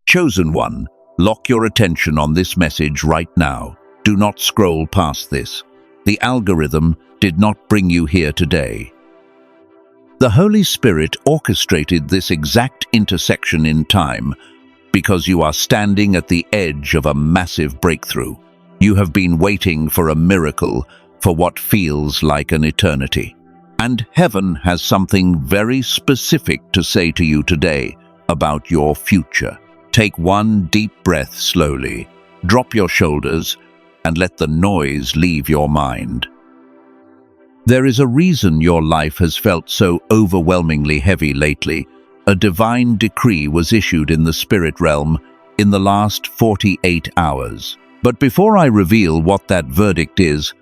Chosen one, lock your attention on this message right now. Do not scroll past this. The algorithm did not bring you here today. The Holy Spirit orchestrated this exact intersection in time because you are standing at the edge of a massive breakthrough. You have been waiting for a miracle for what feels like an eternity. And heaven has something very specific to say to you today about your future. Take one deep breath slowly, drop your shoulders, and let the noise leave your mind. There is a reason your life has felt so overwhelmingly heavy lately. A divine decree was issued in the spirit realm in the last 48 hours. But before I reveal what that verdict is,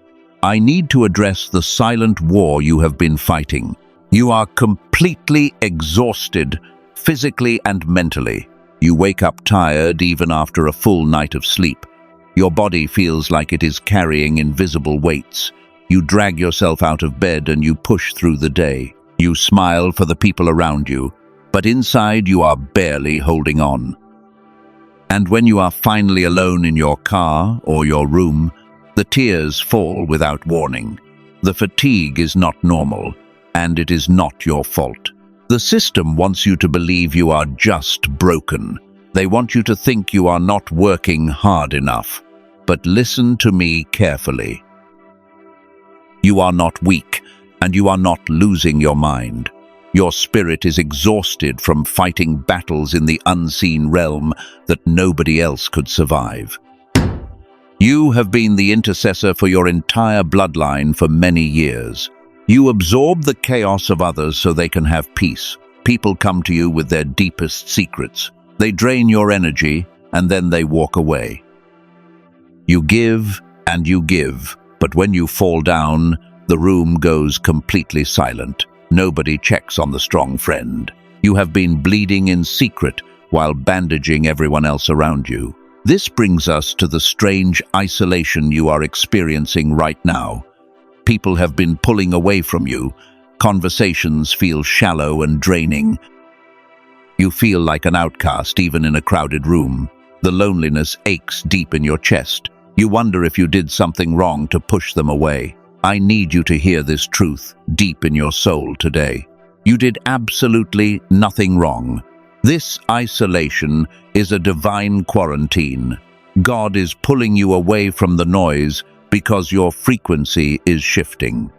I need to address the silent war you have been fighting. You are completely exhausted, physically and mentally. You wake up tired even after a full night of sleep. Your body feels like it is carrying invisible weights. You drag yourself out of bed and you push through the day. You smile for the people around you, but inside you are barely holding on. And when you are finally alone in your car or your room, the tears fall without warning. The fatigue is not normal, and it is not your fault. The system wants you to believe you are just broken. They want you to think you are not working hard enough. But listen to me carefully. You are not weak, and you are not losing your mind. Your spirit is exhausted from fighting battles in the unseen realm that nobody else could survive. You have been the intercessor for your entire bloodline for many years. You absorb the chaos of others so they can have peace. People come to you with their deepest secrets. They drain your energy, and then they walk away. You give and you give, but when you fall down, the room goes completely silent. Nobody checks on the strong friend. You have been bleeding in secret while bandaging everyone else around you. This brings us to the strange isolation you are experiencing right now. People have been pulling away from you. Conversations feel shallow and draining. You feel like an outcast even in a crowded room. The loneliness aches deep in your chest. You wonder if you did something wrong to push them away. I need you to hear this truth deep in your soul today. You did absolutely nothing wrong. This isolation is a divine quarantine. God is pulling you away from the noise because your frequency is shifting.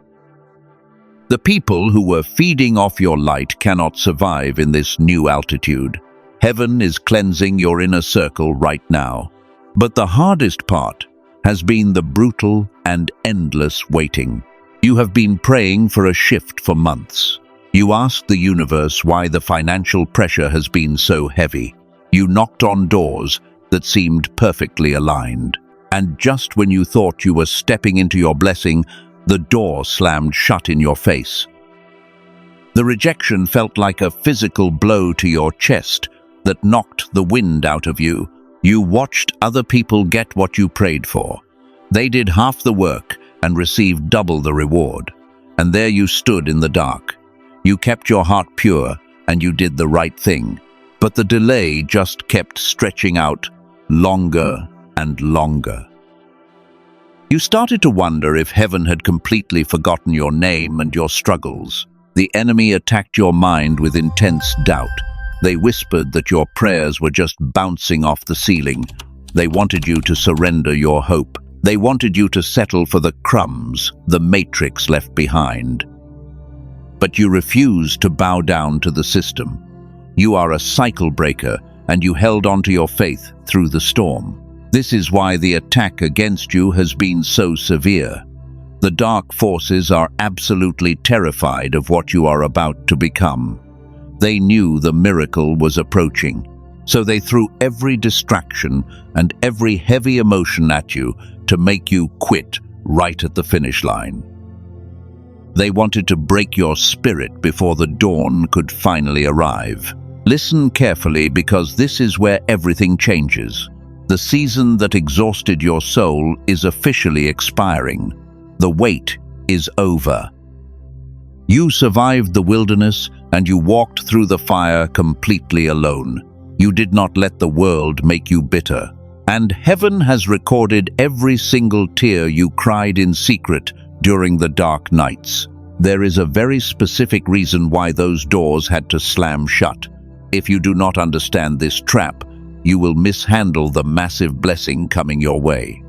The people who were feeding off your light cannot survive in this new altitude. Heaven is cleansing your inner circle right now. But the hardest part has been the brutal and endless waiting. You have been praying for a shift for months. You asked the universe why the financial pressure has been so heavy. You knocked on doors that seemed perfectly aligned. And just when you thought you were stepping into your blessing, the door slammed shut in your face. The rejection felt like a physical blow to your chest that knocked the wind out of you. You watched other people get what you prayed for. They did half the work and received double the reward. And there you stood in the dark. You kept your heart pure and you did the right thing. But the delay just kept stretching out longer and longer. You started to wonder if heaven had completely forgotten your name and your struggles. The enemy attacked your mind with intense doubt. They whispered that your prayers were just bouncing off the ceiling. They wanted you to surrender your hope. They wanted you to settle for the crumbs the matrix left behind. But you refused to bow down to the system. You are a cycle breaker, and you held on to your faith through the storm. This is why the attack against you has been so severe. The dark forces are absolutely terrified of what you are about to become. They knew the miracle was approaching, so they threw every distraction and every heavy emotion at you to make you quit right at the finish line. They wanted to break your spirit before the dawn could finally arrive. Listen carefully, because this is where everything changes. The season that exhausted your soul is officially expiring. The wait is over. You survived the wilderness and you walked through the fire completely alone. You did not let the world make you bitter. And heaven has recorded every single tear you cried in secret during the dark nights. There is a very specific reason why those doors had to slam shut. If you do not understand this trap, you will mishandle the massive blessing coming your way.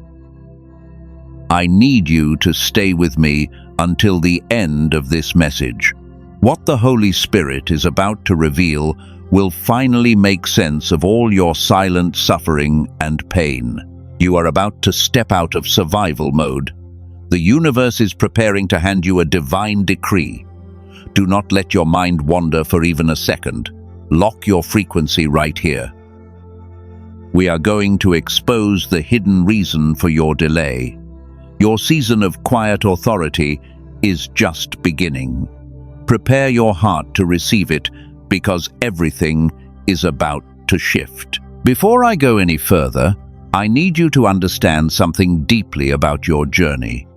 I need you to stay with me until the end of this message. What the Holy Spirit is about to reveal will finally make sense of all your silent suffering and pain. You are about to step out of survival mode. The universe is preparing to hand you a divine decree. Do not let your mind wander for even a second. Lock your frequency right here. We are going to expose the hidden reason for your delay. Your season of quiet authority is just beginning. Prepare your heart to receive it, because everything is about to shift. Before I go any further, I need you to understand something deeply about your journey.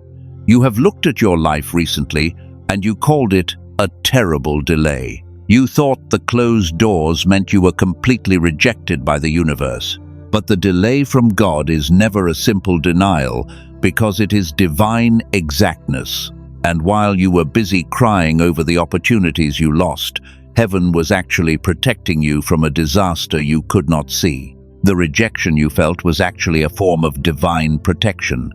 You have looked at your life recently, and you called it a terrible delay. You thought the closed doors meant you were completely rejected by the universe. But the delay from God is never a simple denial, because it is divine exactness. And while you were busy crying over the opportunities you lost, heaven was actually protecting you from a disaster you could not see. The rejection you felt was actually a form of divine protection.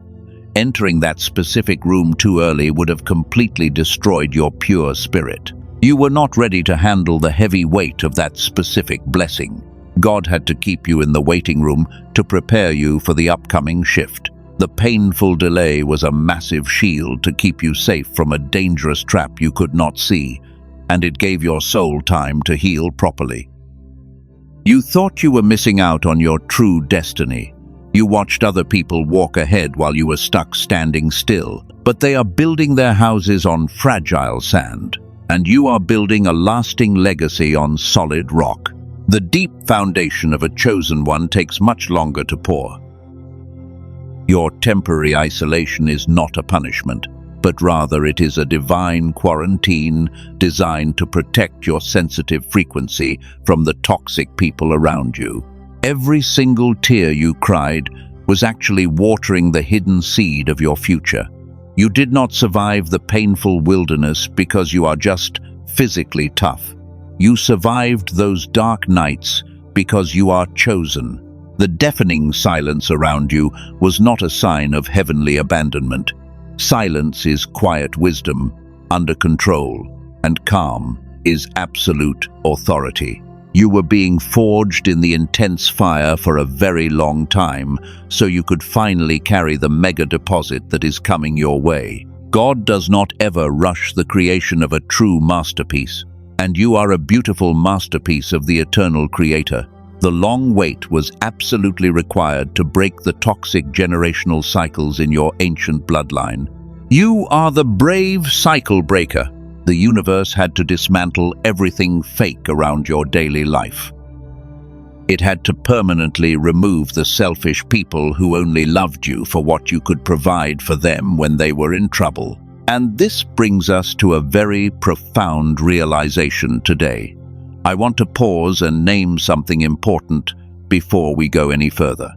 Entering that specific room too early would have completely destroyed your pure spirit. You were not ready to handle the heavy weight of that specific blessing. God had to keep you in the waiting room to prepare you for the upcoming shift. The painful delay was a massive shield to keep you safe from a dangerous trap you could not see, and it gave your soul time to heal properly. You thought you were missing out on your true destiny. You watched other people walk ahead while you were stuck standing still, but they are building their houses on fragile sand, and you are building a lasting legacy on solid rock. The deep foundation of a chosen one takes much longer to pour. Your temporary isolation is not a punishment, but rather it is a divine quarantine designed to protect your sensitive frequency from the toxic people around you. Every single tear you cried was actually watering the hidden seed of your future. You did not survive the painful wilderness because you are just physically tough. You survived those dark nights because you are chosen. The deafening silence around you was not a sign of heavenly abandonment. Silence is quiet wisdom, under control, and calm is absolute authority. You were being forged in the intense fire for a very long time, so you could finally carry the mega deposit that is coming your way. God does not ever rush the creation of a true masterpiece, and you are a beautiful masterpiece of the eternal Creator. The long wait was absolutely required to break the toxic generational cycles in your ancient bloodline. You are the brave cycle breaker. The universe had to dismantle everything fake around your daily life. It had to permanently remove the selfish people who only loved you for what you could provide for them when they were in trouble. And this brings us to a very profound realization today. I want to pause and name something important before we go any further.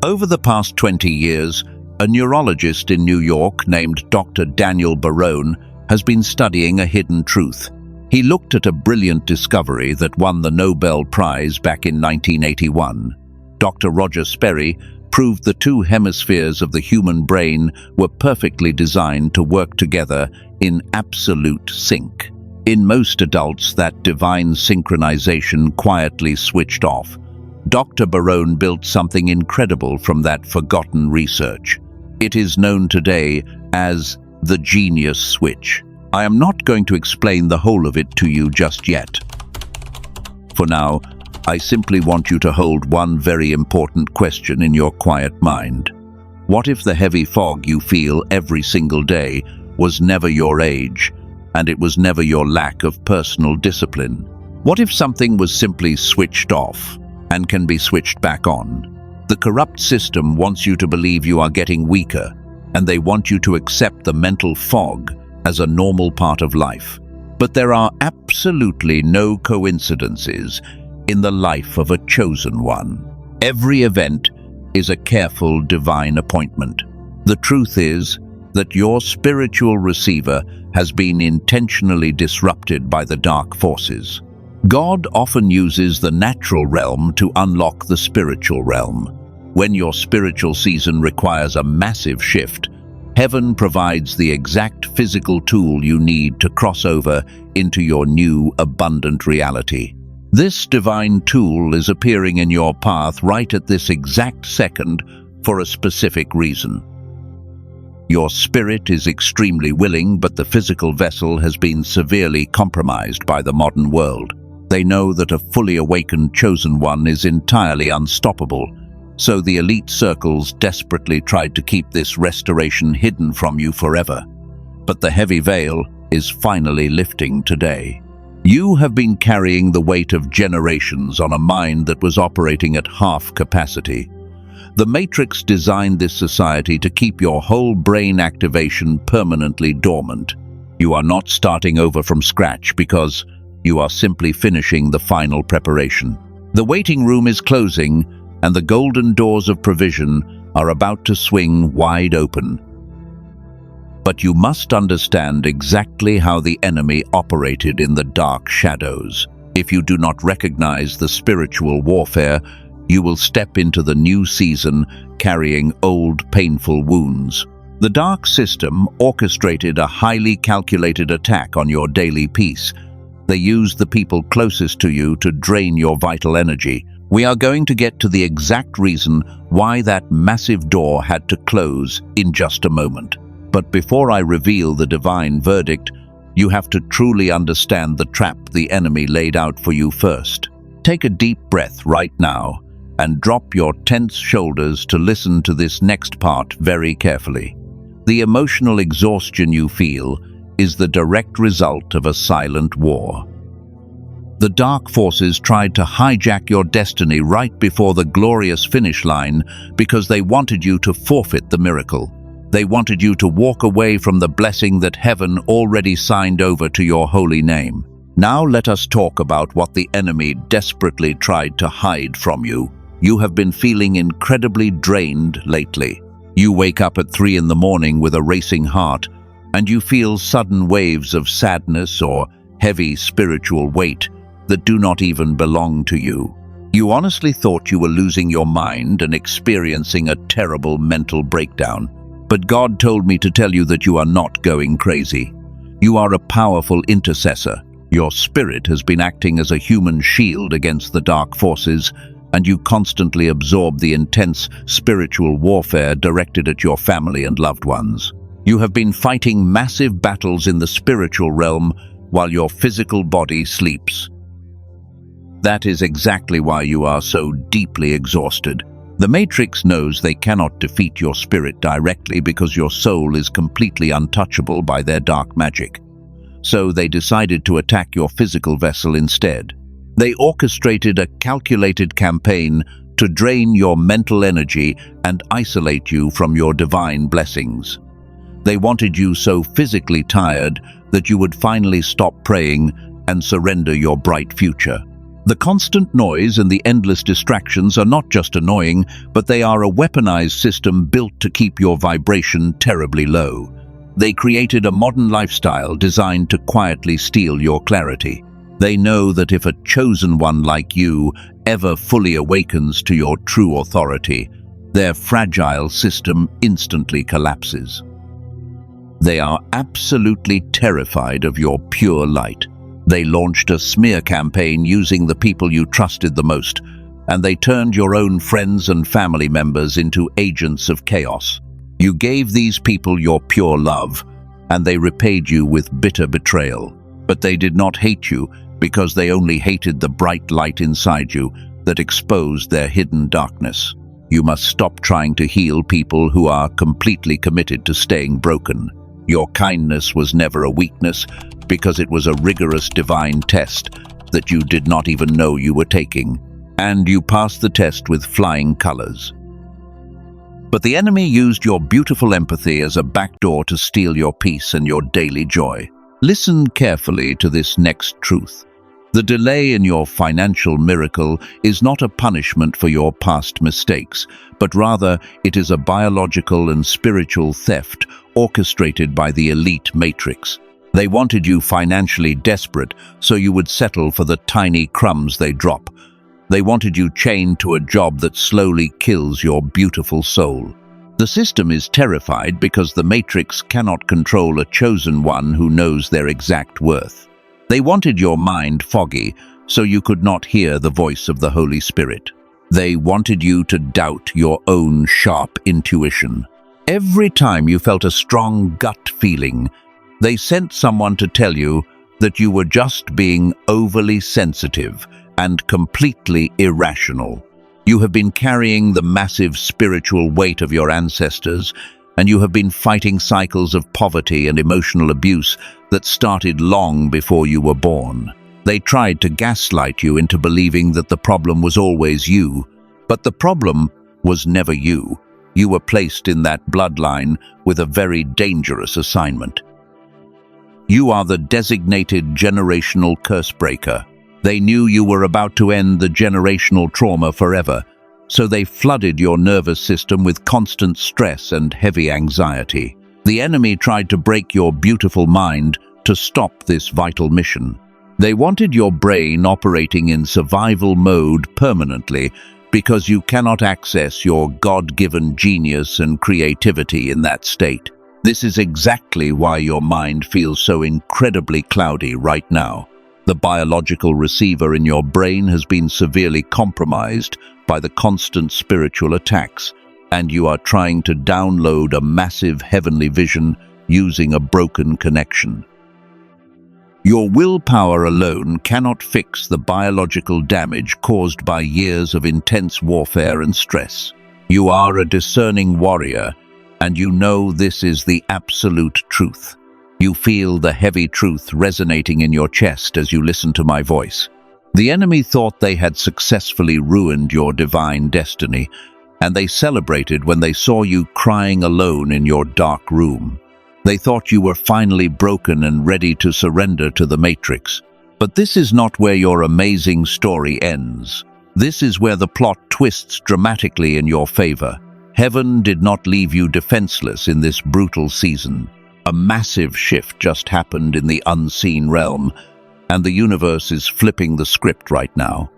Over the past 20 years, a neurologist in New York named Dr. Daniel Barone has been studying a hidden truth. He looked at a brilliant discovery that won the Nobel Prize back in 1981. Dr. Roger Sperry proved the two hemispheres of the human brain were perfectly designed to work together in absolute sync. In most adults, that divine synchronization quietly switched off. Dr. Barone built something incredible from that forgotten research. It is known today as the genius switch. I am not going to explain the whole of it to you just yet. For now, I simply want you to hold one very important question in your quiet mind. What if the heavy fog you feel every single day was never your age, and it was never your lack of personal discipline? What if something was simply switched off and can be switched back on? The corrupt system wants you to believe you are getting weaker, and they want you to accept the mental fog as a normal part of life. But there are absolutely no coincidences. in the life of a chosen one. Every event is a careful divine appointment. The truth is that your spiritual receiver has been intentionally disrupted by the dark forces. God often uses the natural realm to unlock the spiritual realm. When your spiritual season requires a massive shift, heaven provides the exact physical tool you need to cross over into your new abundant reality. This divine tool is appearing in your path right at this exact second for a specific reason. Your spirit is extremely willing, but the physical vessel has been severely compromised by the modern world. They know that a fully awakened chosen one is entirely unstoppable, so the elite circles desperately tried to keep this restoration hidden from you forever. But the heavy veil is finally lifting today. You have been carrying the weight of generations on a mind that was operating at half capacity. The Matrix designed this society to keep your whole brain activation permanently dormant. You are not starting over from scratch because you are simply finishing the final preparation. The waiting room is closing, and the golden doors of provision are about to swing wide open. But you must understand exactly how the enemy operated in the dark shadows. If you do not recognize the spiritual warfare, you will step into the new season carrying old, painful wounds. The dark system orchestrated a highly calculated attack on your daily peace. They used the people closest to you to drain your vital energy. We are going to get to the exact reason why that massive door had to close in just a moment. But before I reveal the divine verdict, you have to truly understand the trap the enemy laid out for you first. Take a deep breath right now and drop your tense shoulders to listen to this next part very carefully. The emotional exhaustion you feel is the direct result of a silent war. The dark forces tried to hijack your destiny right before the glorious finish line because they wanted you to forfeit the miracle. They wanted you to walk away from the blessing that heaven already signed over to your holy name. Now let us talk about what the enemy desperately tried to hide from you. You have been feeling incredibly drained lately. You wake up at 3 in the morning with a racing heart, and you feel sudden waves of sadness or heavy spiritual weight that do not even belong to you. You honestly thought you were losing your mind and experiencing a terrible mental breakdown. But God told me to tell you that you are not going crazy. You are a powerful intercessor. Your spirit has been acting as a human shield against the dark forces, and you constantly absorb the intense spiritual warfare directed at your family and loved ones. You have been fighting massive battles in the spiritual realm while your physical body sleeps. That is exactly why you are so deeply exhausted. The Matrix knows they cannot defeat your spirit directly because your soul is completely untouchable by their dark magic. So they decided to attack your physical vessel instead. They orchestrated a calculated campaign to drain your mental energy and isolate you from your divine blessings. They wanted you so physically tired that you would finally stop praying and surrender your bright future. The constant noise and the endless distractions are not just annoying, but they are a weaponized system built to keep your vibration terribly low. They created a modern lifestyle designed to quietly steal your clarity. They know that if a chosen one like you ever fully awakens to your true authority, their fragile system instantly collapses. They are absolutely terrified of your pure light. They launched a smear campaign using the people you trusted the most, and they turned your own friends and family members into agents of chaos. You gave these people your pure love, and they repaid you with bitter betrayal. But they did not hate you because they only hated the bright light inside you that exposed their hidden darkness. You must stop trying to heal people who are completely committed to staying broken. Your kindness was never a weakness because it was a rigorous divine test that you did not even know you were taking, and you passed the test with flying colors. But the enemy used your beautiful empathy as a backdoor to steal your peace and your daily joy. Listen carefully to this next truth. The delay in your financial miracle is not a punishment for your past mistakes, but rather it is a biological and spiritual theft orchestrated by the elite matrix. They wanted you financially desperate so you would settle for the tiny crumbs they drop. They wanted you chained to a job that slowly kills your beautiful soul. The system is terrified because the matrix cannot control a chosen one who knows their exact worth. They wanted your mind foggy so you could not hear the voice of the Holy Spirit. They wanted you to doubt your own sharp intuition. Every time you felt a strong gut feeling, they sent someone to tell you that you were just being overly sensitive and completely irrational. You have been carrying the massive spiritual weight of your ancestors, and you have been fighting cycles of poverty and emotional abuse that started long before you were born. They tried to gaslight you into believing that the problem was always you, but the problem was never you. You were placed in that bloodline with a very dangerous assignment. You are the designated generational curse breaker. They knew you were about to end the generational trauma forever, so they flooded your nervous system with constant stress and heavy anxiety. The enemy tried to break your beautiful mind to stop this vital mission. They wanted your brain operating in survival mode permanently because you cannot access your God-given genius and creativity in that state. This is exactly why your mind feels so incredibly cloudy right now. The biological receiver in your brain has been severely compromised by the constant spiritual attacks, and you are trying to download a massive heavenly vision using a broken connection. Your willpower alone cannot fix the biological damage caused by years of intense warfare and stress. You are a discerning warrior, and you know this is the absolute truth. You feel the heavy truth resonating in your chest as you listen to my voice. The enemy thought they had successfully ruined your divine destiny, and they celebrated when they saw you crying alone in your dark room. They thought you were finally broken and ready to surrender to the matrix. But this is not where your amazing story ends. This is where the plot twists dramatically in your favor. Heaven did not leave you defenseless in this brutal season. A massive shift just happened in the unseen realm, and the universe is flipping the script right now.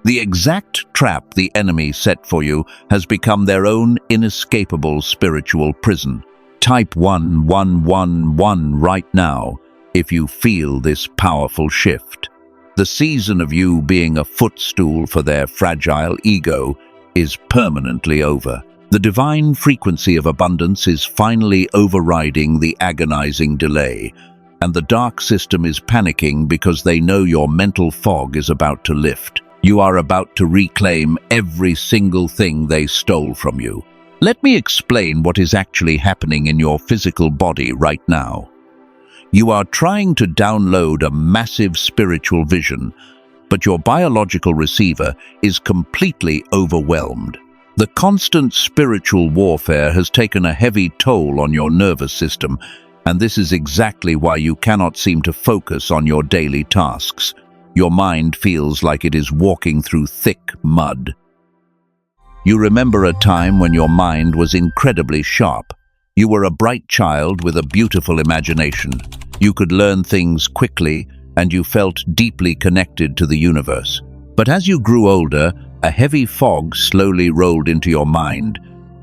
The exact trap the enemy set for you has become their own inescapable spiritual prison. Type 1111 right now if you feel this powerful shift. The season of you being a footstool for their fragile ego is permanently over. The divine frequency of abundance is finally overriding the agonizing delay, and the dark system is panicking because they know your mental fog is about to lift. You are about to reclaim every single thing they stole from you. Let me explain what is actually happening in your physical body right now. You are trying to download a massive spiritual vision, but your biological receiver is completely overwhelmed. The constant spiritual warfare has taken a heavy toll on your nervous system, and this is exactly why you cannot seem to focus on your daily tasks. Your mind feels like it is walking through thick mud. You remember a time when your mind was incredibly sharp. You were a bright child with a beautiful imagination. You could learn things quickly, and you felt deeply connected to the universe. But as you grew older, a heavy fog slowly rolled into your mind,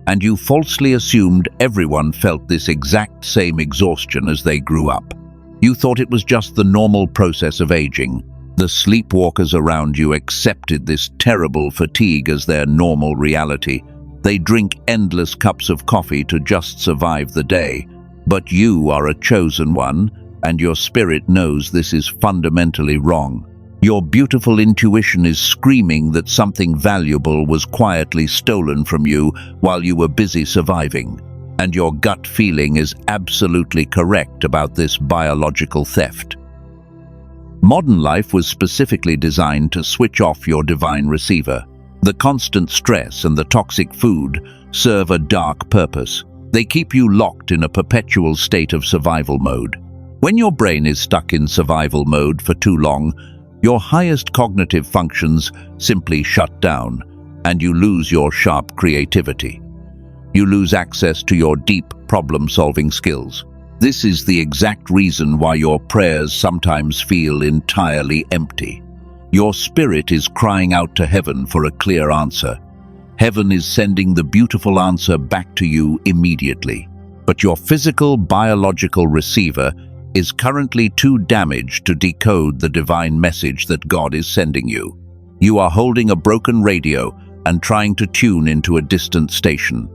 and you falsely assumed everyone felt this exact same exhaustion as they grew up. You thought it was just the normal process of aging. The sleepwalkers around you accepted this terrible fatigue as their normal reality. They drink endless cups of coffee to just survive the day. But you are a chosen one, and your spirit knows this is fundamentally wrong. Your beautiful intuition is screaming that something valuable was quietly stolen from you while you were busy surviving. And your gut feeling is absolutely correct about this biological theft. Modern life was specifically designed to switch off your divine receiver. The constant stress and the toxic food serve a dark purpose. They keep you locked in a perpetual state of survival mode. When your brain is stuck in survival mode for too long, Your highest cognitive functions simply shut down, and you lose your sharp creativity. You lose access to your deep problem-solving skills. This is the exact reason why your prayers sometimes feel entirely empty. Your spirit is crying out to heaven for a clear answer. Heaven is sending the beautiful answer back to you immediately. But your physical, biological receiver is currently too damaged to decode the divine message that God is sending you. You are holding a broken radio and trying to tune into a distant station.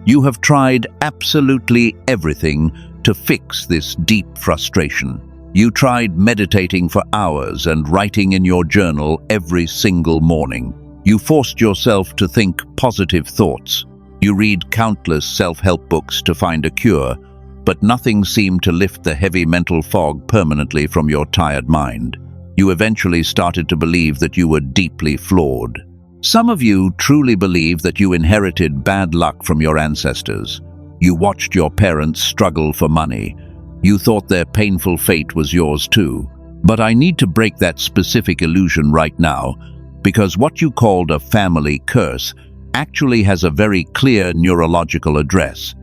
You have tried absolutely everything to fix this deep frustration. You tried meditating for hours and writing in your journal every single morning. You forced yourself to think positive thoughts. You read countless self-help books to find a cure, but nothing seemed to lift the heavy mental fog permanently from your tired mind. You eventually started to believe that you were deeply flawed. Some of you truly believe that you inherited bad luck from your ancestors. You watched your parents struggle for money. You thought their painful fate was yours too. But I need to break that specific illusion right now, because what you called a family curse actually has a very clear neurological address.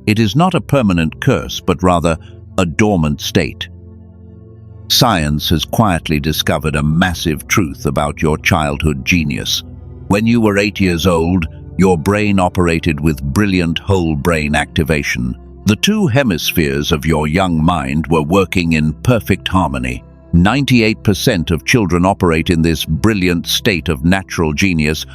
It is not a permanent curse, but rather a dormant state. Science has quietly discovered a massive truth about your childhood genius. When you were 8 years old, your brain operated with brilliant whole brain activation. The two hemispheres of your young mind were working in perfect harmony. 98% of children operate in this brilliant state of natural genius,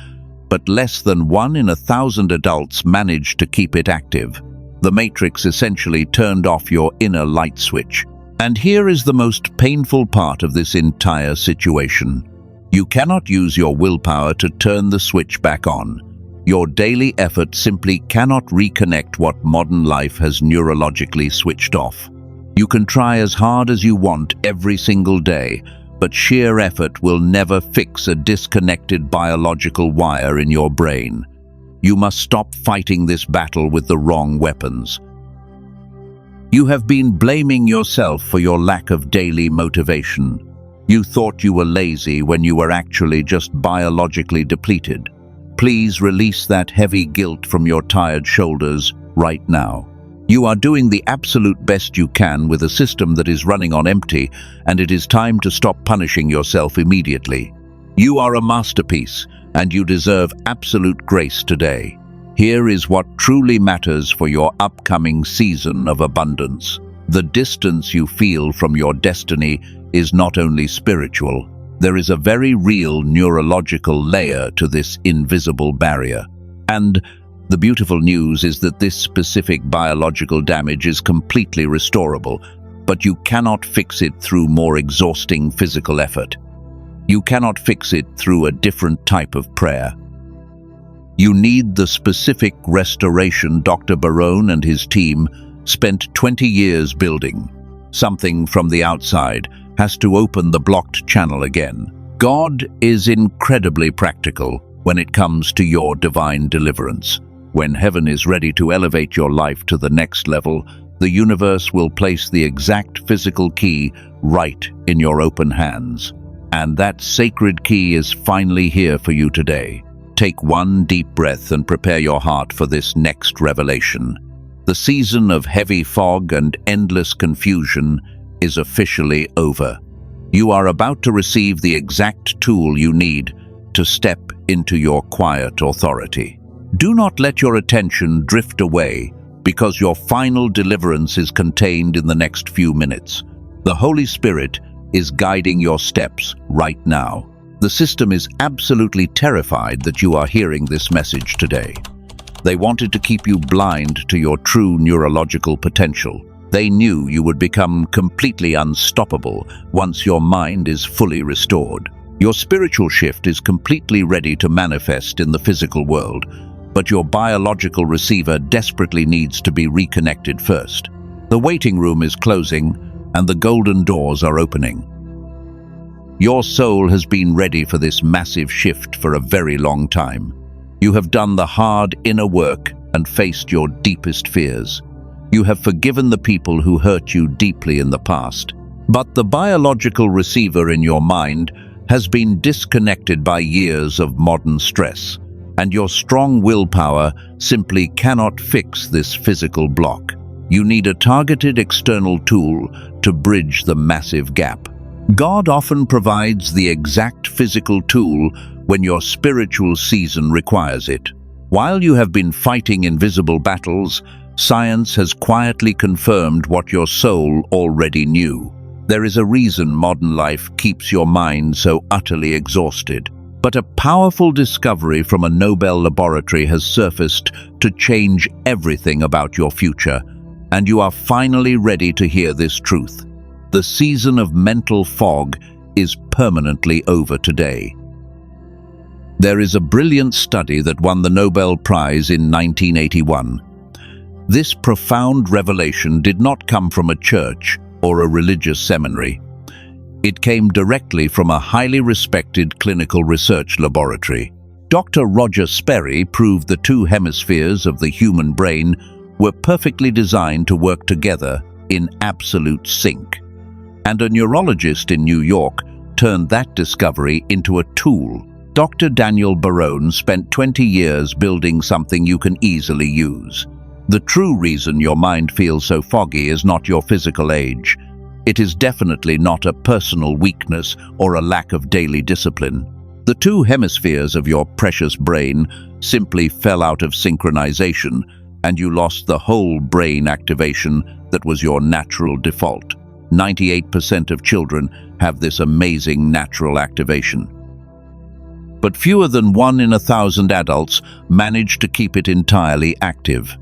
but less than 1 in 1,000 adults manage to keep it active. The matrix essentially turned off your inner light switch. And here is the most painful part of this entire situation. You cannot use your willpower to turn the switch back on. Your daily effort simply cannot reconnect what modern life has neurologically switched off. You can try as hard as you want every single day, but sheer effort will never fix a disconnected biological wire in your brain. You must stop fighting this battle with the wrong weapons. You have been blaming yourself for your lack of daily motivation. You thought you were lazy when you were actually just biologically depleted. Please release that heavy guilt from your tired shoulders right now. You are doing the absolute best you can with a system that is running on empty, and it is time to stop punishing yourself immediately. You are a masterpiece, and you deserve absolute grace today. Here is what truly matters for your upcoming season of abundance. The distance you feel from your destiny is not only spiritual. There is a very real neurological layer to this invisible barrier. And the beautiful news is that this specific biological damage is completely restorable, but you cannot fix it through more exhausting physical effort. You cannot fix it through a different type of prayer. You need the specific restoration Dr. Barone and his team spent 20 years building. Something from the outside has to open the blocked channel again. God is incredibly practical when it comes to your divine deliverance. When heaven is ready to elevate your life to the next level, the universe will place the exact physical key right in your open hands. And that sacred key is finally here for you today. Take one deep breath and prepare your heart for this next revelation. The season of heavy fog and endless confusion is officially over. You are about to receive the exact tool you need to step into your quiet authority. Do not let your attention drift away, because your final deliverance is contained in the next few minutes. The Holy Spirit is guiding your steps right now. The system is absolutely terrified that you are hearing this message today. They wanted to keep you blind to your true neurological potential. They knew you would become completely unstoppable once your mind is fully restored. Your spiritual shift is completely ready to manifest in the physical world, but your biological receiver desperately needs to be reconnected first. The waiting room is closing, and the golden doors are opening. Your soul has been ready for this massive shift for a very long time. You have done the hard inner work and faced your deepest fears. You have forgiven the people who hurt you deeply in the past. But the biological receiver in your mind has been disconnected by years of modern stress, and your strong willpower simply cannot fix this physical block. You need a targeted external tool to bridge the massive gap. God often provides the exact physical tool when your spiritual season requires it. While you have been fighting invisible battles, science has quietly confirmed what your soul already knew. There is a reason modern life keeps your mind so utterly exhausted. But a powerful discovery from a Nobel laboratory has surfaced to change everything about your future, and you are finally ready to hear this truth. The season of mental fog is permanently over today. There is a brilliant study that won the Nobel Prize in 1981. This profound revelation did not come from a church or a religious seminary. It came directly from a highly respected clinical research laboratory. Dr. Roger Sperry proved the two hemispheres of the human brain were perfectly designed to work together in absolute sync. And a neurologist in New York turned that discovery into a tool. Dr. Daniel Barone spent 20 years building something you can easily use. The true reason your mind feels so foggy is not your physical age. It is definitely not a personal weakness or a lack of daily discipline. The two hemispheres of your precious brain simply fell out of synchronization, and you lost the whole brain activation that was your natural default. 98% of children have this amazing natural activation. But fewer than 1 in 1,000 adults manage to keep it entirely active.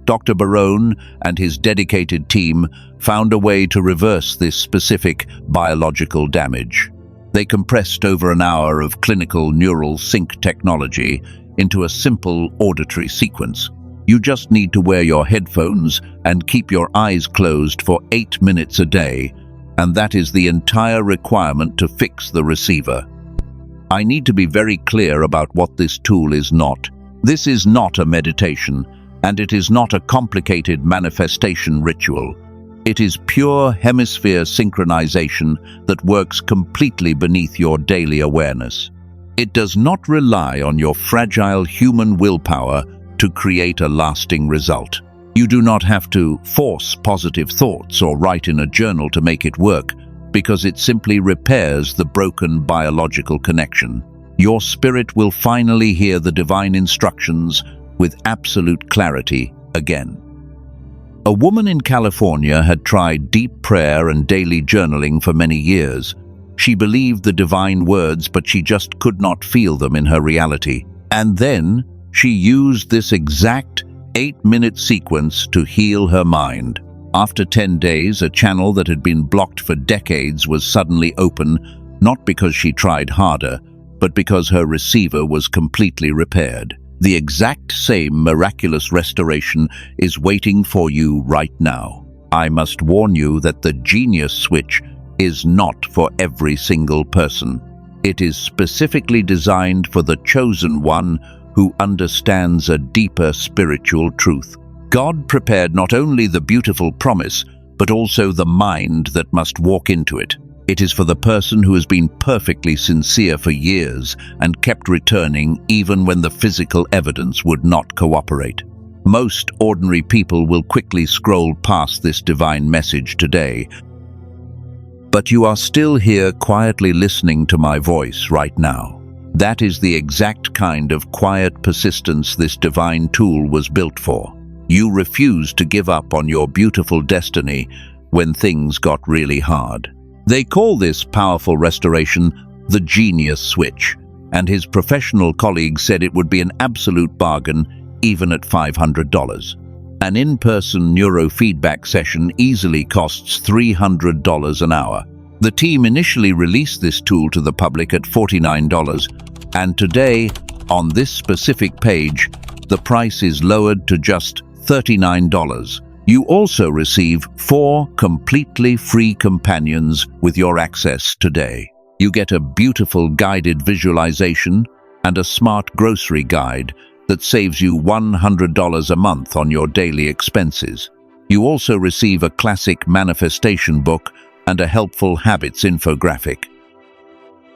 Dr. Barone and his dedicated team found a way to reverse this specific biological damage. They compressed over an hour of clinical neural sync technology into a simple auditory sequence. You just need to wear your headphones and keep your eyes closed for 8 minutes a day, and that is the entire requirement to fix the receiver. I need to be very clear about what this tool is not. This is not a meditation, and it is not a complicated manifestation ritual. It is pure hemisphere synchronization that works completely beneath your daily awareness. It does not rely on your fragile human willpower to create a lasting result. You do not have to force positive thoughts or write in a journal to make it work, because it simply repairs the broken biological connection. Your spirit will finally hear the divine instructions with absolute clarity again. A woman in California had tried deep prayer and daily journaling for many years. She believed the divine words, but she just could not feel them in her reality. And then she used this exact 8-minute sequence to heal her mind. After 10 days, a channel that had been blocked for decades was suddenly open, not because she tried harder, but because her receiver was completely repaired. The exact same miraculous restoration is waiting for you right now. I must warn you that the genius switch is not for every single person. It is specifically designed for the chosen one who understands a deeper spiritual truth. God prepared not only the beautiful promise, but also the mind that must walk into it. It is for the person who has been perfectly sincere for years and kept returning even when the physical evidence would not cooperate. Most ordinary people will quickly scroll past this divine message today. But you are still here quietly listening to my voice right now. That is the exact kind of quiet persistence this divine tool was built for. You refused to give up on your beautiful destiny when things got really hard. They call this powerful restoration the genius switch, and his professional colleagues said it would be an absolute bargain even at $500. An in-person neurofeedback session easily costs $300 an hour. The team initially released this tool to the public at $49, and today, on this specific page, the price is lowered to just $39. You also receive 4 completely free companions with your access today. You get a beautiful guided visualization and a smart grocery guide that saves you $100 a month on your daily expenses. You also receive a classic manifestation book and a helpful habits infographic.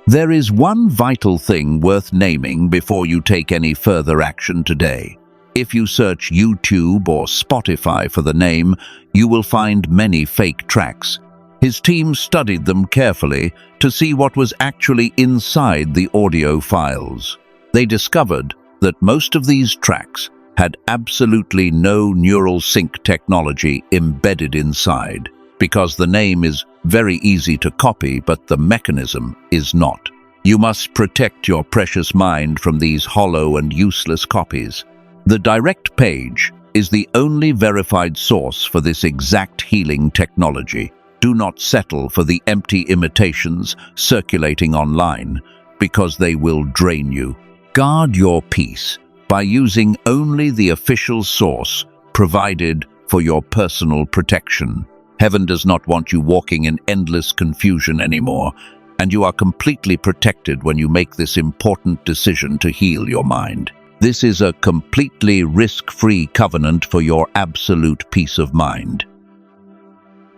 There is one vital thing worth naming before you take any further action today. If you search YouTube or Spotify for the name, you will find many fake tracks. His team studied them carefully to see what was actually inside the audio files. They discovered that most of these tracks had absolutely no neural sync technology embedded inside, because the name is very easy to copy, but the mechanism is not. You must protect your precious mind from these hollow and useless copies. The direct page is the only verified source for this exact healing technology. Do not settle for the empty imitations circulating online, because they will drain you. Guard your peace by using only the official source provided for your personal protection. Heaven does not want you walking in endless confusion anymore, and you are completely protected when you make this important decision to heal your mind. This is a completely risk-free covenant for your absolute peace of mind.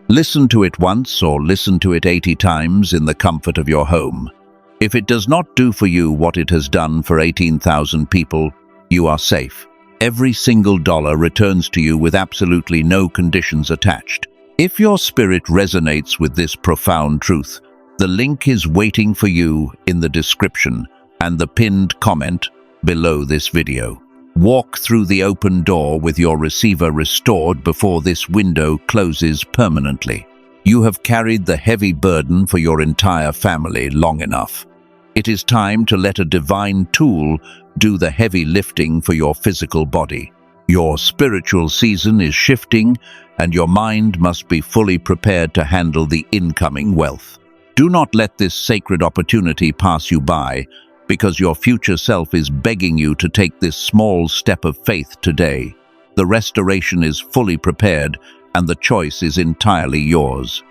Listen to it once or listen to it 80 times in the comfort of your home. If it does not do for you what it has done for 18,000 people, you are safe. Every single dollar returns to you with absolutely no conditions attached. If your spirit resonates with this profound truth, the link is waiting for you in the description and the pinned comment below this video. Walk through the open door with your receiver restored before this window closes permanently. You have carried the heavy burden for your entire family long enough. It is time to let a divine tool do the heavy lifting for your physical body. Your spiritual season is shifting, and your mind must be fully prepared to handle the incoming wealth. Do not let this sacred opportunity pass you by, because your future self is begging you to take this small step of faith today. The restoration is fully prepared, and the choice is entirely yours.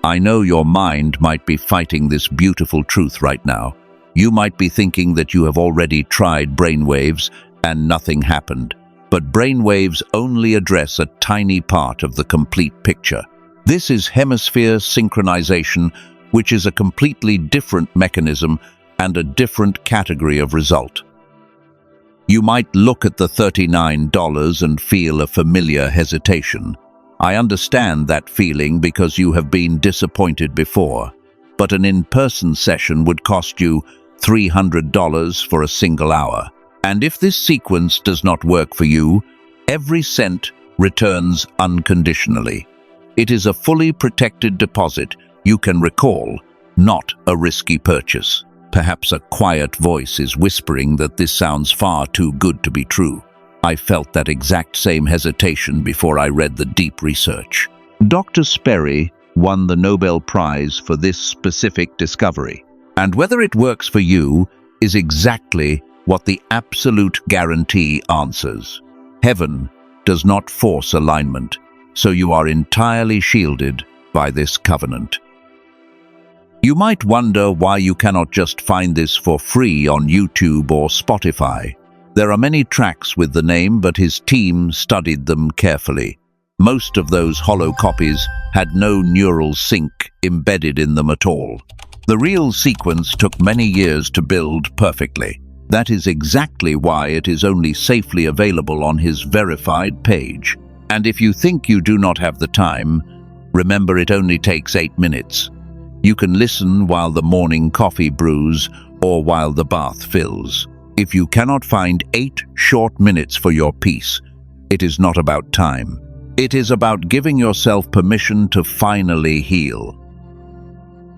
I know your mind might be fighting this beautiful truth right now. You might be thinking that you have already tried brainwaves and nothing happened. But brainwaves only address a tiny part of the complete picture. This is hemisphere synchronization, which is a completely different mechanism and a different category of result. You might look at the $39 and feel a familiar hesitation. I understand that feeling because you have been disappointed before, but an in-person session would cost you $300 for a single hour. And if this sequence does not work for you, every cent returns unconditionally. It is a fully protected deposit you can recall, not a risky purchase. Perhaps a quiet voice is whispering that this sounds far too good to be true. I felt that exact same hesitation before I read the deep research. Dr. Sperry won the Nobel Prize for this specific discovery. And whether it works for you is exactly what the absolute guarantee answers. Heaven does not force alignment, so you are entirely shielded by this covenant. You might wonder why you cannot just find this for free on YouTube or Spotify. There are many tracks with the name, but his team studied them carefully. Most of those hollow copies had no neural sync embedded in them at all. The real sequence took many years to build perfectly. That is exactly why it is only safely available on his verified page. And if you think you do not have the time, remember it only takes 8 minutes. You can listen while the morning coffee brews or while the bath fills. If you cannot find 8 short minutes for your peace, it is not about time. It is about giving yourself permission to finally heal.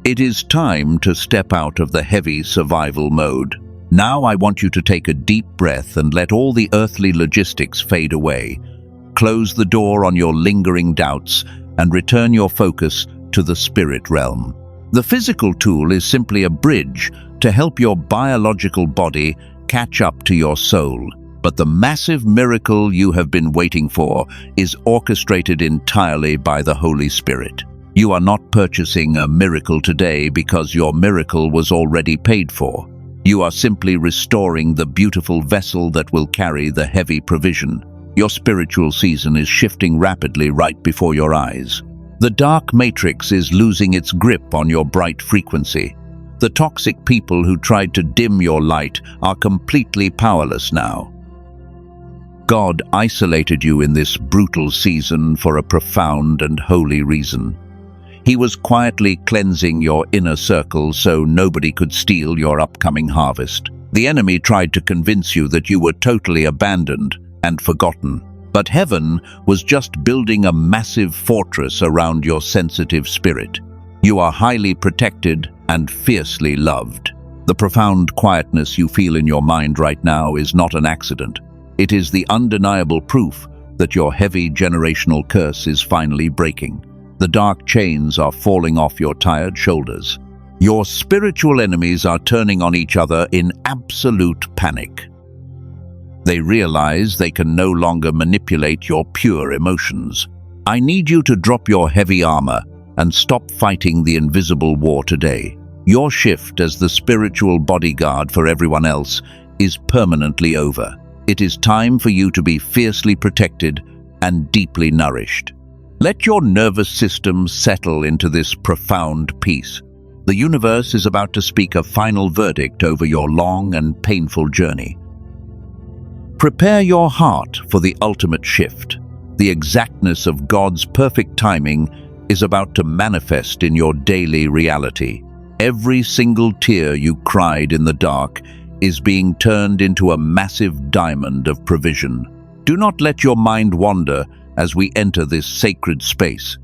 It is time to step out of the heavy survival mode. Now I want you to take a deep breath and let all the earthly logistics fade away. Close the door on your lingering doubts and return your focus to the spirit realm. The physical tool is simply a bridge to help your biological body catch up to your soul. But the massive miracle you have been waiting for is orchestrated entirely by the Holy Spirit. You are not purchasing a miracle today because your miracle was already paid for. You are simply restoring the beautiful vessel that will carry the heavy provision. Your spiritual season is shifting rapidly right before your eyes. The dark matrix is losing its grip on your bright frequency. The toxic people who tried to dim your light are completely powerless now. God isolated you in this brutal season for a profound and holy reason. He was quietly cleansing your inner circle so nobody could steal your upcoming harvest. The enemy tried to convince you that you were totally abandoned and forgotten. But heaven was just building a massive fortress around your sensitive spirit. You are highly protected and fiercely loved. The profound quietness you feel in your mind right now is not an accident. It is the undeniable proof that your heavy generational curse is finally breaking. The dark chains are falling off your tired shoulders. Your spiritual enemies are turning on each other in absolute panic. They realize they can no longer manipulate your pure emotions. I need you to drop your heavy armor and stop fighting the invisible war today. Your shift as the spiritual bodyguard for everyone else is permanently over. It is time for you to be fiercely protected and deeply nourished. Let your nervous system settle into this profound peace. The universe is about to speak a final verdict over your long and painful journey. Prepare your heart for the ultimate shift. The exactness of God's perfect timing is about to manifest in your daily reality. Every single tear you cried in the dark is being turned into a massive diamond of provision. Do not let your mind wander as we enter this sacred space.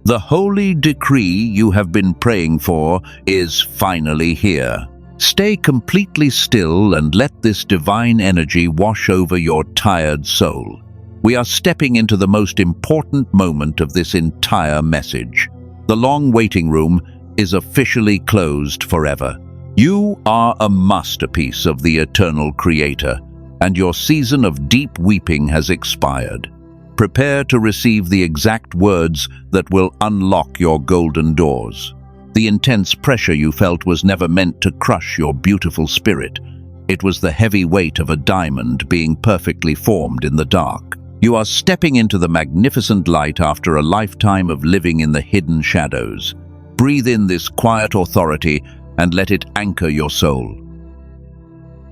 The holy decree you have been praying for is finally here. Stay completely still and let this divine energy wash over your tired soul. We are stepping into the most important moment of this entire message. The long waiting room is officially closed forever. You are a masterpiece of the eternal Creator, and your season of deep weeping has expired. Prepare to receive the exact words that will unlock your golden doors. The intense pressure you felt was never meant to crush your beautiful spirit. It was the heavy weight of a diamond being perfectly formed in the dark. You are stepping into the magnificent light after a lifetime of living in the hidden shadows. Breathe in this quiet authority and let it anchor your soul.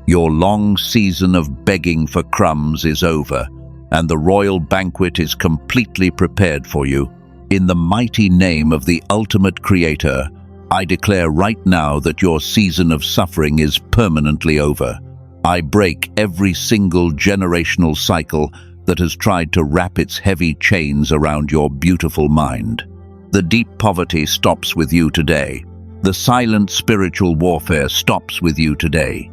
Your long season of begging for crumbs is over, and the royal banquet is completely prepared for you. In the mighty name of the ultimate Creator, I declare right now that your season of suffering is permanently over. I break every single generational cycle that has tried to wrap its heavy chains around your beautiful mind. The deep poverty stops with you today. The silent spiritual warfare stops with you today.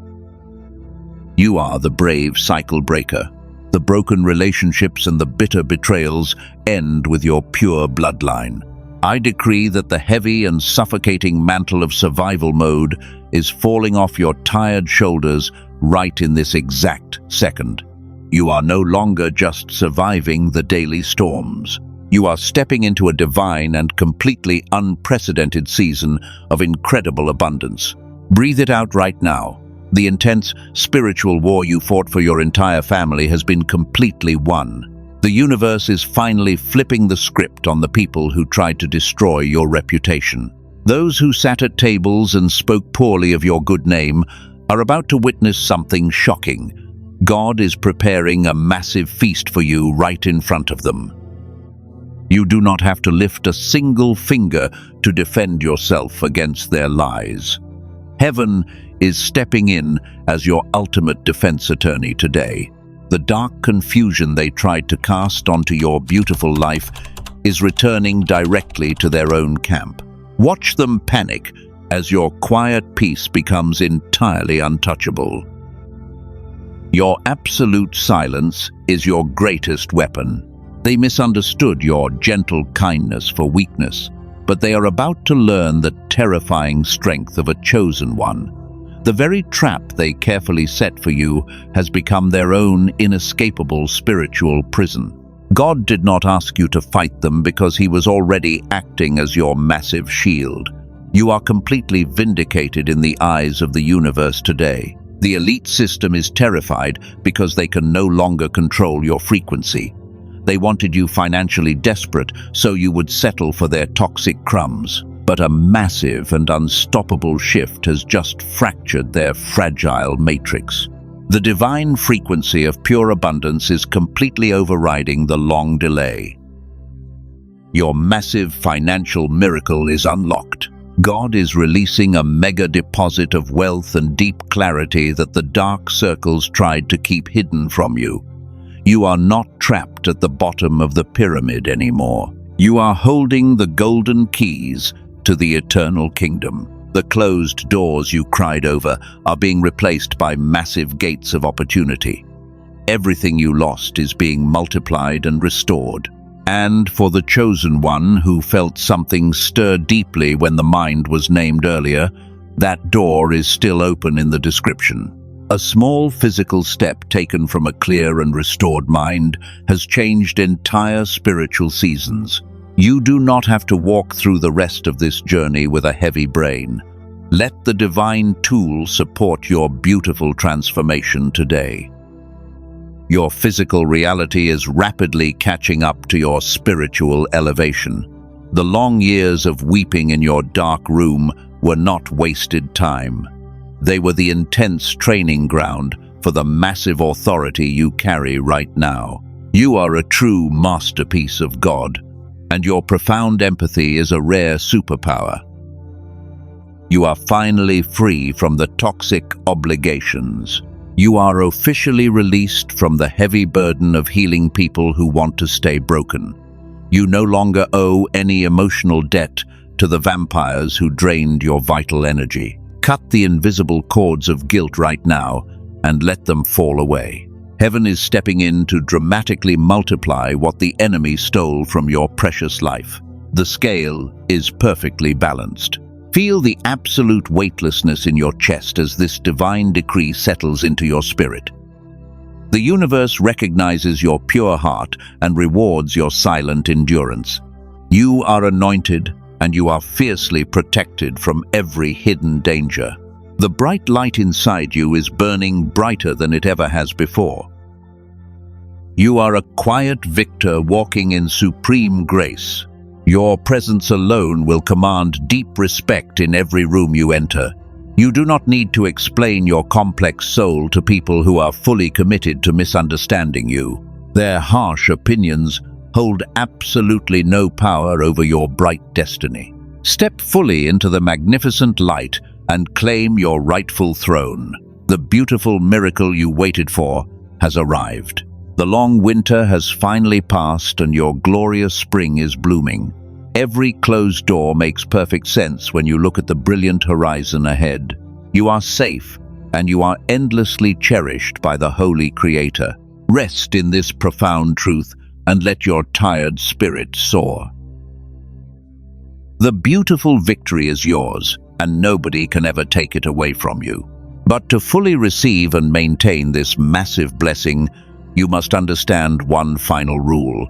You are the brave cycle breaker. The broken relationships and the bitter betrayals end with your pure bloodline. I decree that the heavy and suffocating mantle of survival mode is falling off your tired shoulders right in this exact second. You are no longer just surviving the daily storms. You are stepping into a divine and completely unprecedented season of incredible abundance. Breathe it out right now. The intense spiritual war you fought for your entire family has been completely won. The universe is finally flipping the script on the people who tried to destroy your reputation. Those who sat at tables and spoke poorly of your good name are about to witness something shocking. God is preparing a massive feast for you right in front of them. You do not have to lift a single finger to defend yourself against their lies. Heaven is stepping in as your ultimate defense attorney today. The dark confusion they tried to cast onto your beautiful life is returning directly to their own camp. Watch them panic as your quiet peace becomes entirely untouchable. Your absolute silence is your greatest weapon. They misunderstood your gentle kindness for weakness, but they are about to learn the terrifying strength of a chosen one. The very trap they carefully set for you has become their own inescapable spiritual prison. God did not ask you to fight them because He was already acting as your massive shield. You are completely vindicated in the eyes of the universe today. The elite system is terrified because they can no longer control your frequency. They wanted you financially desperate so you would settle for their toxic crumbs. But a massive and unstoppable shift has just fractured their fragile matrix. The divine frequency of pure abundance is completely overriding the long delay. Your massive financial miracle is unlocked. God is releasing a mega deposit of wealth and deep clarity that the dark circles tried to keep hidden from you. You are not trapped at the bottom of the pyramid anymore. You are holding the golden keys to the eternal kingdom. The closed doors you cried over are being replaced by massive gates of opportunity. Everything you lost is being multiplied and restored. And for the chosen one who felt something stir deeply when the mind was named earlier, that door is still open in the description. A small physical step taken from a clear and restored mind has changed entire spiritual seasons. You do not have to walk through the rest of this journey with a heavy brain. Let the divine tool support your beautiful transformation today. Your physical reality is rapidly catching up to your spiritual elevation. The long years of weeping in your dark room were not wasted time. They were the intense training ground for the massive authority you carry right now. You are a true masterpiece of God, and your profound empathy is a rare superpower. You are finally free from the toxic obligations. You are officially released from the heavy burden of healing people who want to stay broken. You no longer owe any emotional debt to the vampires who drained your vital energy. Cut the invisible cords of guilt right now and let them fall away. Heaven is stepping in to dramatically multiply what the enemy stole from your precious life. The scale is perfectly balanced. Feel the absolute weightlessness in your chest as this divine decree settles into your spirit. The universe recognizes your pure heart and rewards your silent endurance. You are anointed, and you are fiercely protected from every hidden danger. The bright light inside you is burning brighter than it ever has before. You are a quiet victor walking in supreme grace. Your presence alone will command deep respect in every room you enter. You do not need to explain your complex soul to people who are fully committed to misunderstanding you. Their harsh opinions hold absolutely no power over your bright destiny. Step fully into the magnificent light and claim your rightful throne. The beautiful miracle you waited for has arrived. The long winter has finally passed and your glorious spring is blooming. Every closed door makes perfect sense when you look at the brilliant horizon ahead. You are safe and you are endlessly cherished by the Holy Creator. Rest in this profound truth and let your tired spirit soar. The beautiful victory is yours, and nobody can ever take it away from you. But to fully receive and maintain this massive blessing, you must understand one final rule.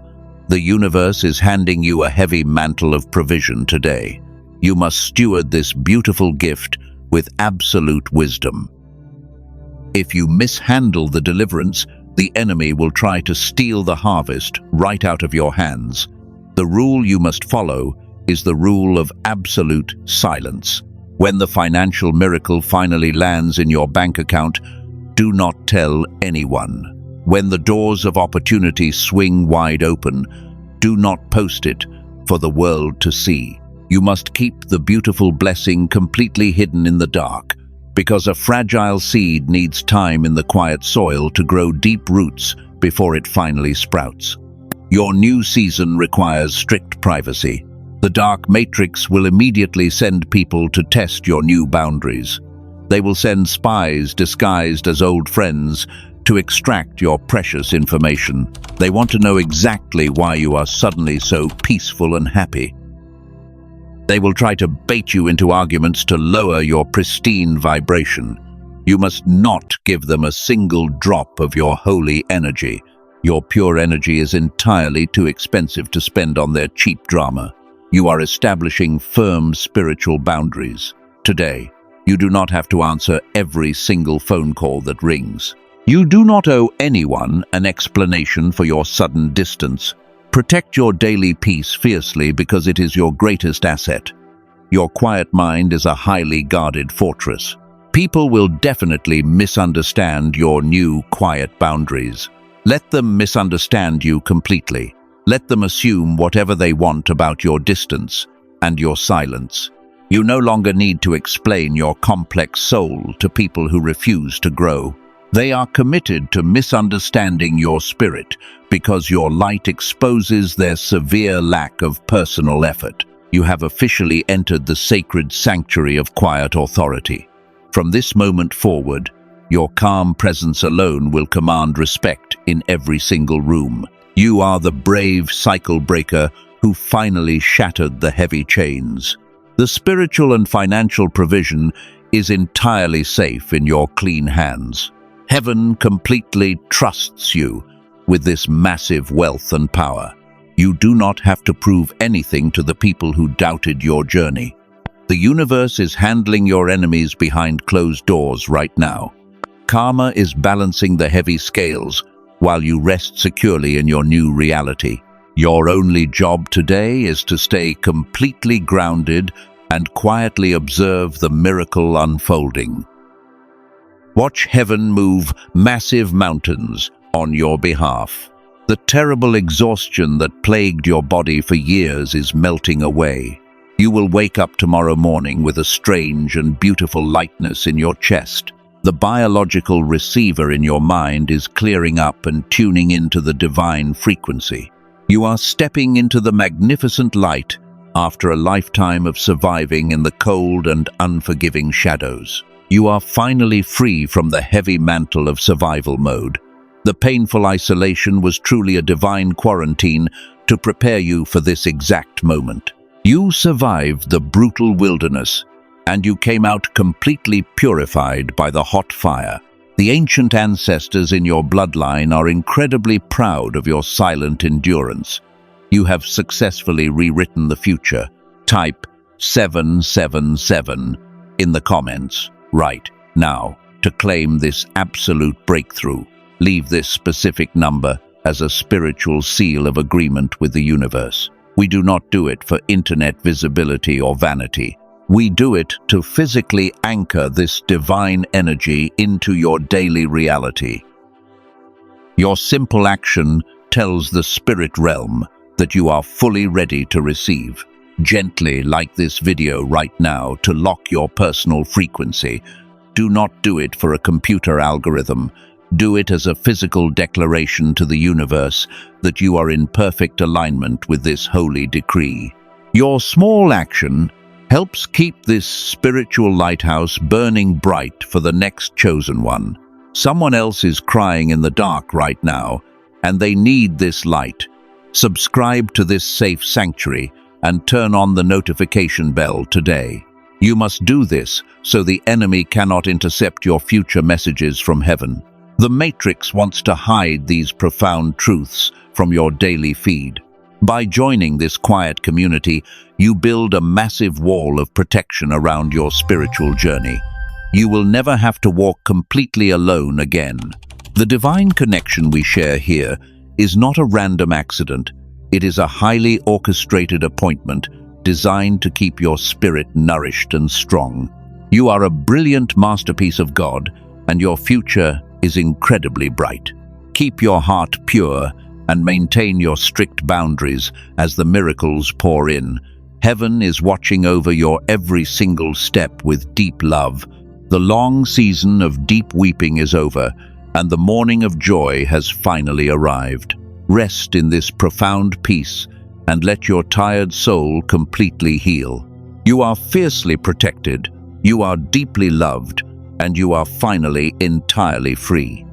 The universe is handing you a heavy mantle of provision today. You must steward this beautiful gift with absolute wisdom. If you mishandle the deliverance, the enemy will try to steal the harvest right out of your hands. The rule you must follow is the rule of absolute silence. When the financial miracle finally lands in your bank account, do not tell anyone. When the doors of opportunity swing wide open, do not post it for the world to see. You must keep the beautiful blessing completely hidden in the dark, because a fragile seed needs time in the quiet soil to grow deep roots before it finally sprouts. Your new season requires strict privacy. The dark matrix will immediately send people to test your new boundaries. They will send spies disguised as old friends to extract your precious information. They want to know exactly why you are suddenly so peaceful and happy. They will try to bait you into arguments to lower your pristine vibration. You must not give them a single drop of your holy energy. Your pure energy is entirely too expensive to spend on their cheap drama. You are establishing firm spiritual boundaries. Today, you do not have to answer every single phone call that rings. You do not owe anyone an explanation for your sudden distance. Protect your daily peace fiercely because it is your greatest asset. Your quiet mind is a highly guarded fortress. People will definitely misunderstand your new quiet boundaries. Let them misunderstand you completely. Let them assume whatever they want about your distance and your silence. You no longer need to explain your complex soul to people who refuse to grow. They are committed to misunderstanding your spirit because your light exposes their severe lack of personal effort. You have officially entered the sacred sanctuary of quiet authority. From this moment forward, your calm presence alone will command respect in every single room. You are the brave cycle breaker who finally shattered the heavy chains. The spiritual and financial provision is entirely safe in your clean hands. Heaven completely trusts you with this massive wealth and power. You do not have to prove anything to the people who doubted your journey. The universe is handling your enemies behind closed doors right now. Karma is balancing the heavy scales while you rest securely in your new reality. Your only job today is to stay completely grounded and quietly observe the miracle unfolding. Watch heaven move massive mountains on your behalf. The terrible exhaustion that plagued your body for years is melting away. You will wake up tomorrow morning with a strange and beautiful lightness in your chest. The biological receiver in your mind is clearing up and tuning into the divine frequency. You are stepping into the magnificent light after a lifetime of surviving in the cold and unforgiving shadows. You are finally free from the heavy mantle of survival mode. The painful isolation was truly a divine quarantine to prepare you for this exact moment. You survived the brutal wilderness, and you came out completely purified by the hot fire. The ancient ancestors in your bloodline are incredibly proud of your silent endurance. You have successfully rewritten the future. Type 777 in the comments right now to claim this absolute breakthrough. Leave this specific number as a spiritual seal of agreement with the universe. We do not do it for internet visibility or vanity. We do it to physically anchor this divine energy into your daily reality. Your simple action tells the spirit realm that you are fully ready to receive. Gently like this video right now to lock your personal frequency. Do not do it for a computer algorithm. Do it as a physical declaration to the universe that you are in perfect alignment with this holy decree. Your small action helps keep this spiritual lighthouse burning bright for the next chosen one. Someone else is crying in the dark right now, and they need this light. Subscribe to this safe sanctuary and turn on the notification bell today. You must do this so the enemy cannot intercept your future messages from heaven. The Matrix wants to hide these profound truths from your daily feed. By joining this quiet community, you build a massive wall of protection around your spiritual journey. You will never have to walk completely alone again. The divine connection we share here is not a random accident. It is a highly orchestrated appointment designed to keep your spirit nourished and strong. You are a brilliant masterpiece of God, and your future is incredibly bright. Keep your heart pure and maintain your strict boundaries as the miracles pour in. Heaven is watching over your every single step with deep love. The long season of deep weeping is over, and the morning of joy has finally arrived. Rest in this profound peace and let your tired soul completely heal. You are fiercely protected, you are deeply loved, and you are finally entirely free.